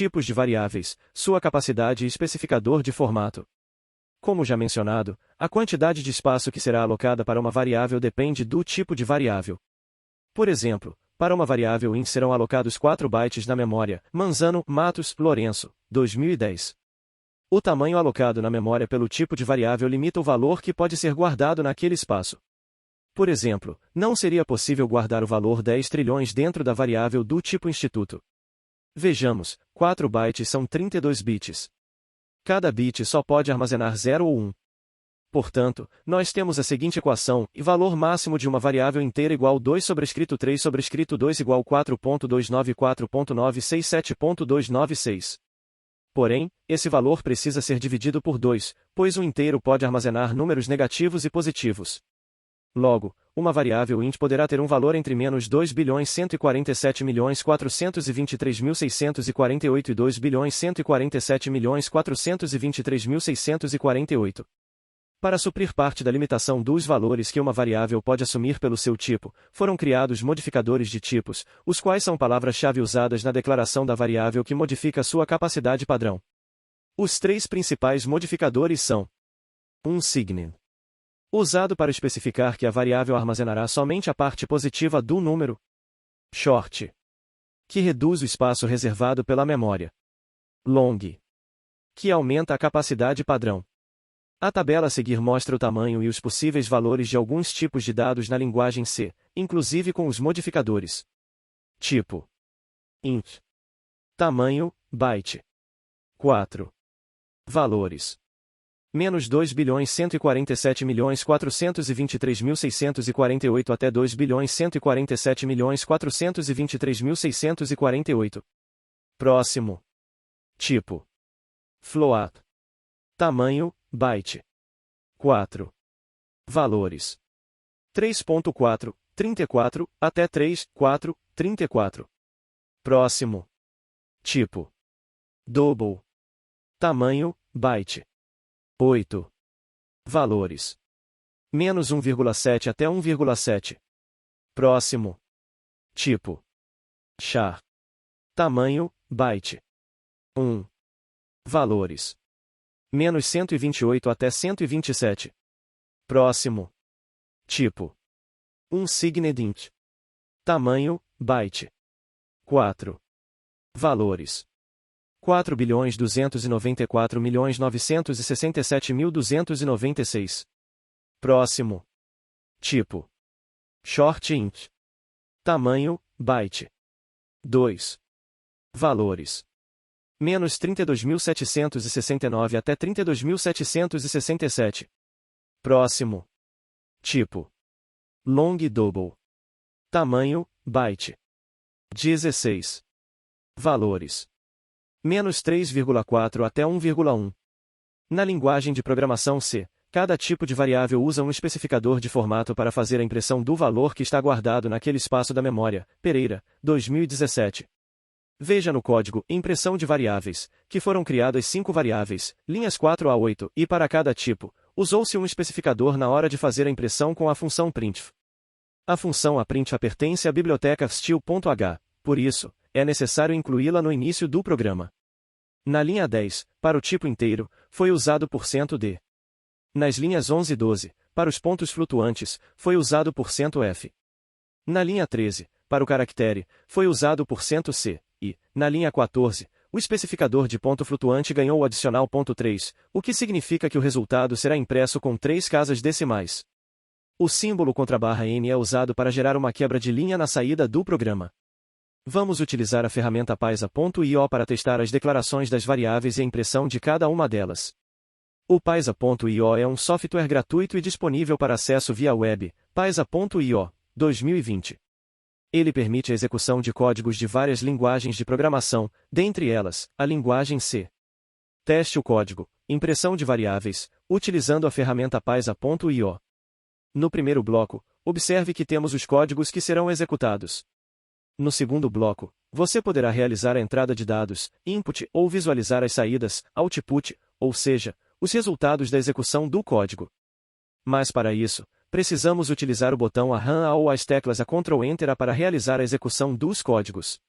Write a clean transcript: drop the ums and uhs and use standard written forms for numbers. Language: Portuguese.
tipos de variáveis, sua capacidade e especificador de formato. Como já mencionado, a quantidade de espaço que será alocada para uma variável depende do tipo de variável. Por exemplo, para uma variável int serão alocados 4 bytes na memória, Manzano, Matos, Lourenço, 2010. O tamanho alocado na memória pelo tipo de variável limita o valor que pode ser guardado naquele espaço. Por exemplo, não seria possível guardar o valor 10 trilhões dentro da variável do tipo instituto. Vejamos, 4 bytes são 32 bits. Cada bit só pode armazenar 0 ou 1. Portanto, nós temos a seguinte equação, e valor máximo de uma variável inteira igual 2/3/2 igual 4.294.967.296. Porém, esse valor precisa ser dividido por 2, pois o inteiro pode armazenar números negativos e positivos. Logo, uma variável int poderá ter um valor entre -2.147.423.648 e 2.147.423.648. Para suprir parte da limitação dos valores que uma variável pode assumir pelo seu tipo, foram criados modificadores de tipos, os quais são palavras-chave usadas na declaração da variável que modifica sua capacidade padrão. Os 3 principais modificadores são: sign, usado para especificar que a variável armazenará somente a parte positiva do número; short, que reduz o espaço reservado pela memória; long, que aumenta a capacidade padrão. A tabela a seguir mostra o tamanho e os possíveis valores de alguns tipos de dados na linguagem C, inclusive com os modificadores. Tipo: int. Tamanho, byte. 4. Valores: -2.147.423.648 até 2.147.423.648. Próximo. Tipo: float. Tamanho, byte. 4. Valores: 3.4, 34, até 3, 4, 34. Próximo. Tipo: double. Tamanho, byte. 8. Valores: -1,7 até 1,7. Próximo. Tipo: char. Tamanho, byte. 1. Valores: -128 até 127. Próximo. Tipo: signed int. Tamanho, byte. 4. Valores: 4.294.967.296. Próximo. Tipo: short int. Tamanho, byte. 2. Valores: -32.769 até 32.767. Próximo. Tipo: long double. Tamanho, byte. 16. Valores: -3,4 até 1,1. Na linguagem de programação C, cada tipo de variável usa um especificador de formato para fazer a impressão do valor que está guardado naquele espaço da memória. Pereira, 2017. Veja no código Impressão de variáveis, que foram criadas 5 variáveis, linhas 4 a 8, e para cada tipo, usou-se um especificador na hora de fazer a impressão com a função printf. A função aprintf pertence à biblioteca stil.h, por isso, é necessário incluí-la no início do programa. Na linha 10, para o tipo inteiro, foi usado %d. Nas linhas 11 e 12, para os pontos flutuantes, foi usado %f. Na linha 13, para o caractere, foi usado %c. E, na linha 14, o especificador de ponto flutuante ganhou o adicional .3, o que significa que o resultado será impresso com 3 casas decimais. O símbolo _n é usado para gerar uma quebra de linha na saída do programa. Vamos utilizar a ferramenta paisa.io para testar as declarações das variáveis e a impressão de cada uma delas. O paisa.io é um software gratuito e disponível para acesso via web, paisa.io, 2020. Ele permite a execução de códigos de várias linguagens de programação, dentre elas, a linguagem C. Teste o código, impressão de variáveis, utilizando a ferramenta paisa.io. No primeiro bloco, observe que temos os códigos que serão executados. No segundo bloco, você poderá realizar a entrada de dados, input, ou visualizar as saídas, output, ou seja, os resultados da execução do código. Mas para isso, precisamos utilizar o botão A RAM ou as teclas A Ctrl Enter para realizar a execução dos códigos.